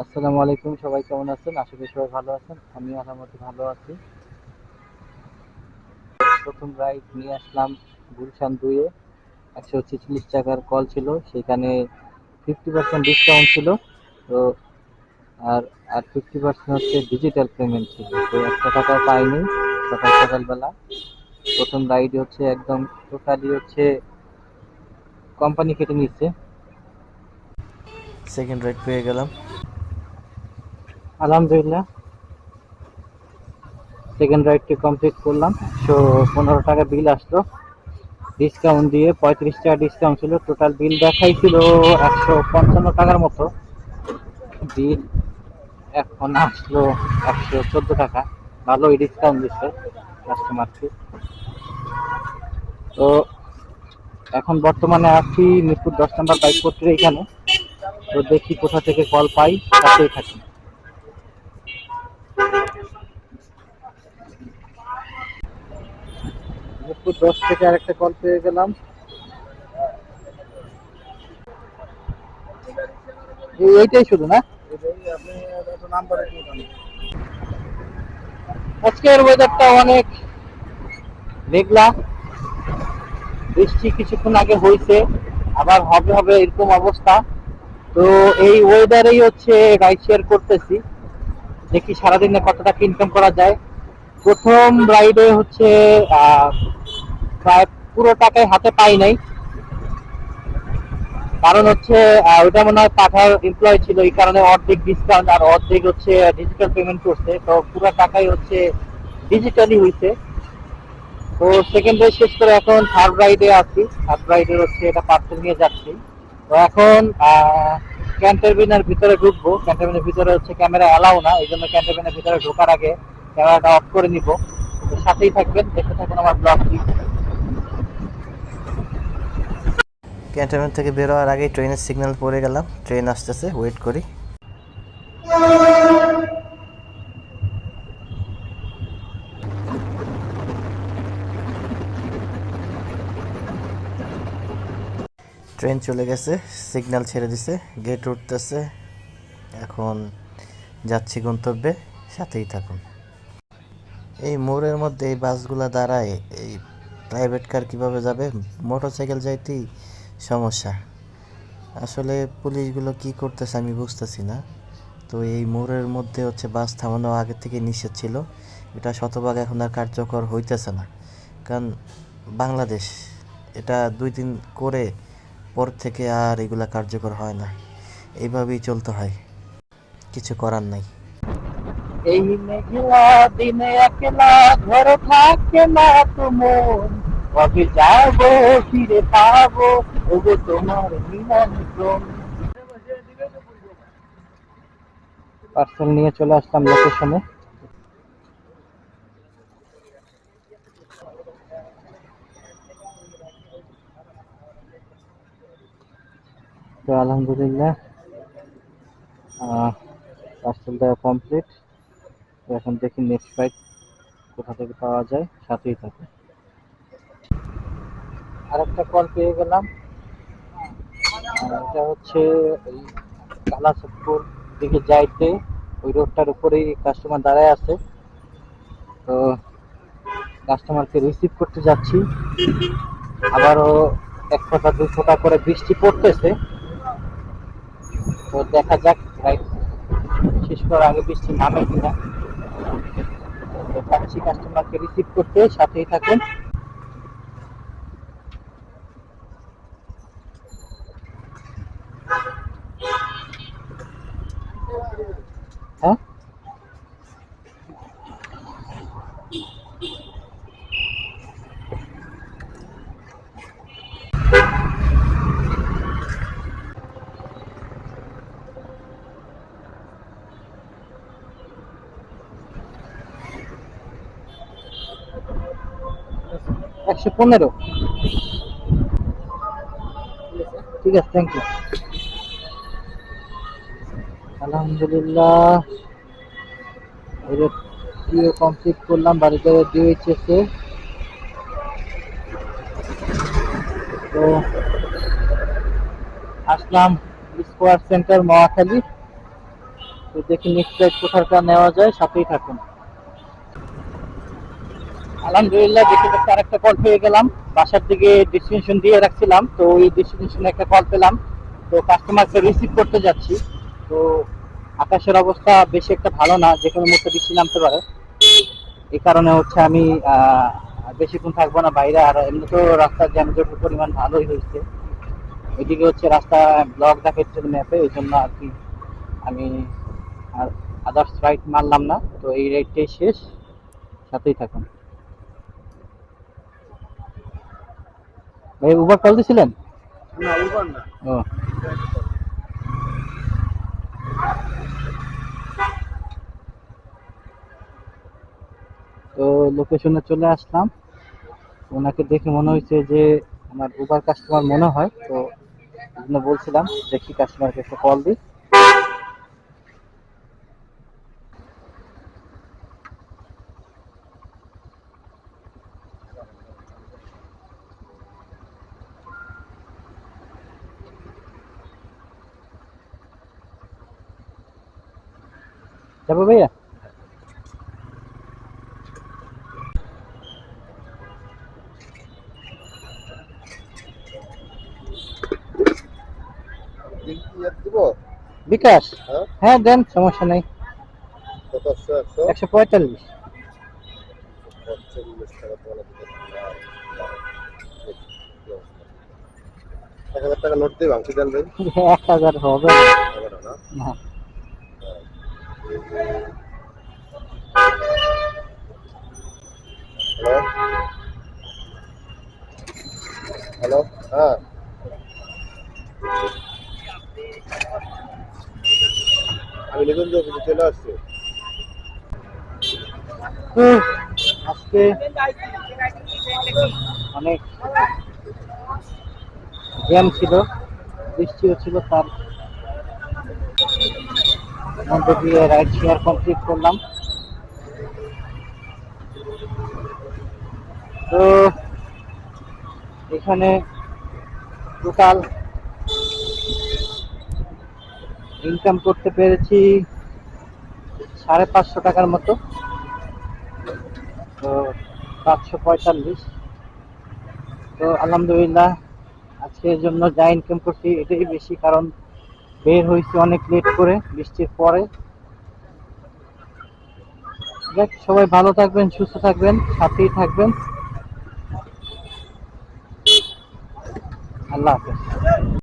আসসালামু আলাইকুম, সবাই কেমন আছেন? আশা করি সবাই ভালো আছেন। আমি আলহামদুলিল্লাহ ভালো আছি। প্রথম রাইড নিয়ে আসলাম গুলশান 2-এ। 146 টাকার কল ছিল, সেখানে 50% ডিসকাউন্ট ছিল। তো আর আর 50% হচ্ছে ডিজিটাল পেমেন্ট ছিল, তো একটা টাকাও পাইনি সকাল সকালবেলা। প্রথম রাইড হচ্ছে একদম টোটালি হচ্ছে কোম্পানি কেটে নিচ্ছে। সেকেন্ড রাইড পেয়ে গেলাম। আলহামদুলিল্লাহ, সেকেন্ড রাইডটি কমপ্লিট করলাম। 115 টাকা বিল আসলো, ডিসকাউন্ট দিয়ে 35 টাকা ডিসকাউন্ট ছিল। টোটাল বিল দেখাইছিল 155 টাকার মতো। বিল এখন আসলো 114 টাকা। ভালোই ডিসকাউন্ট দিচ্ছে কাস্টমারকে। তো এখন বর্তমানে আছি মিরপুর 10 নম্বর বাইক পট্টির এখানে। তো দেখি কোথা থেকে কল পাই, সাথেই থাকি। মিরপুর 10 থেকে আরেকটা কল পেয়ে গেলাম। এইটাই শুধু না, আজকের ওয়েদারটা অনেক মেঘলা, বৃষ্টি কিছুক্ষণ আগে হয়েছে, আবার হবে হবে এরকম অবস্থা। তো এই ওয়েদারেই হচ্ছে রাইড শেয়ার করতেছি, দেখি সারাদিনে কত টাকা ইনকাম করা যায়। প্রথম রাইডে হচ্ছে প্রায় পুরো টাকাই হাতে পাই নাই, কারণ হচ্ছে ওইটা মনে হয় পাঠার এমপ্লয় ছিল, এই কারণে অর্ধেক ডিসকাউন্ট আর অর্ধেক হচ্ছে ডিজিটাল পেমেন্ট করছে, তো পুরো টাকাই হচ্ছে ডিজিটালি হয়েছে। তো সেকেন্ড রাইড শেষ করে এখন থার্ড রাইডে আছি। থার্ড রাইডে হচ্ছে এটা পার্সেল নিয়ে যাচ্ছি। তো এখন ক্যান্টারবিনের ভিতরে ঢুকবো। ক্যান্টারবিনের ভিতরে হচ্ছে ক্যামেরা অ্যালাউ না, এই জন্য ক্যান্টারবিনের ভিতরে ঢোকার আগে ক্যামেরাটা অফ করে নিব। তো সাথেই থাকবেন, দেখতে থাকুন আমার ব্লগটি। ক্যান্টনমেন্ট থেকে বের হওয়ার আগেই ট্রেনের সিগন্যাল পড়ে গেলাম, ট্রেন আসতেছে, ওয়েট করি। ট্রেন চলে গেছে, সিগন্যাল ছেড়ে দিছে, গেট উঠতেছে। এখন যাচ্ছি গন্তব্যে, সাথেই থাকুন। এই মোড়ের মধ্যে এই বাসগুলো দাঁড়ায়, এই প্রাইভেট কার কিভাবে যাবে, মোটরসাইকেল যাইতেই সমস্যা। আসলে পুলিশগুলো কি করতেছে আমি বুঝতেছি না। তো এই মোড়ের মধ্যে হচ্ছে বাস থামানো আগে থেকে নিষেধ ছিল, এটা শতভাগ এখন আর কার্যকর হইতেছে না। কারণ বাংলাদেশ, এটা 2 দিন করে পর থেকে আর এগুলা কার্যকর হয় না, এইভাবেই চলতে হয়, কিছু করার নাই। এই মেঘলা দিনে একলা ঘরে থাকে না তো মন, কবে যাবো ফিরে পাবো ওগো তোমার নিমন্ত্রণ। পার্সেল নিয়ে চলে আসলাম লোকেশনে। তো আলহামদুলিল্লাহ, পার্সেল দেওয়া কমপ্লিট। তো এখন দেখি নেক্সট ফ্লাইট কোথা থেকে পাওয়া যায়, সাথেই থাকে। আরেকটা কল পেয়ে গেলাম। এটা হচ্ছে এই কালাচাঁদপুর দিকে যাইতে, ওই রোডটার উপরেই কাস্টমার দাঁড়ায় আছে। তো কাস্টমারকে রিসিভ করতে যাচ্ছি। আবারও 1 ফোঁটা 2 ফোঁটা করে বৃষ্টি পড়তেছে। তো দেখা যাক রাইড শেষ করার আগে বৃষ্টি নামে কিনা। তো যাচ্ছি কাস্টমারকে রিসিভ করতে, সাথেই থাকুন। হ্যাঁ, 115। ঠিক আছে, থ্যাংক ইউ। আলহামদুলিল্লাহ, এটা কমপ্লিট করলাম। বাড়িতে DHS এ। তো আসলাম স্কোয়ার সেন্টার মহাখালী। তো দেখি নেক্সট ফ্লাইট কোথাকার নেওয়া যায়, সাথেই থাকুন। আলহামদুলিল্লাহ দেখতে দেখতে আরেকটা কল পেয়ে গেলাম। বাসার দিকে ডেস্টিনেশন দিয়ে রাখছিলাম, তো ওই ডেস্টিনেশনে একটা কল পেলাম। তো কাস্টমারকে রিসিভ করতে যাচ্ছি। তো আকাশের অবস্থা বেশি একটা ভালো না, যে কোনো মুহূর্তে বৃষ্টি নামতে পারে। এই কারণে হচ্ছে আমি বেশিক্ষণ থাকবো না বাইরে। আর এমনিতেও রাস্তার জ্যামজটের পরিমাণ ভালোই হয়েছে। এদিকে হচ্ছে রাস্তা ব্লক দেখাচ্ছিল ম্যাপে, এই জন্য আর কি আমি আর আদার্স রাইড মারলাম না। তো এই রাইডটাই শেষ, সাথেই থাকুন। ভাই উবার কল দিছিলেন? না উবার না। ও, তো লোকেশনে চলে আসলাম। ওনাকে দেখে মনে হয়েছে যে আমার উবার কাস্টমার মনে হয়, তো এই জন্য বলছিলাম দেখি কাস্টমারকে একটা কল দিই। যাবো ভাইয়া? দিব বিকাশ? হ্যাঁ হ্যাঁ দেন, সমস্যা নেই। কত 145। 145 টাকা তোলা দিতে 1000 টাকা নোট দেব আংটি দেন ভাই 1000 হবে না। হবে না না না। হ্যালো হ্যালো হ্যাঁ আমি নিকুঞ্জ অফিসে চলে আসছি তো আজকে অনেক জ্যাম ছিল, বৃষ্টিও ছিল, তার মধ্যে দিয়ে রাইড শেয়ার কমপ্লিট করলাম। তো এখানে টোটাল ইনকাম করতে পেরেছি 550 টাকার মতো। তো 745। তো আলহামদুলিল্লাহ আজকের জন্য যা ইনকাম করছি এটাই বেশি, কারণ বের হয়েছি অনেক লেট করে বৃষ্টির পরে। দেখ, সবাই ভালো থাকবেন, সুস্থ থাকবেন, সাথেই থাকবেন। আল্লাহ হাফেজ।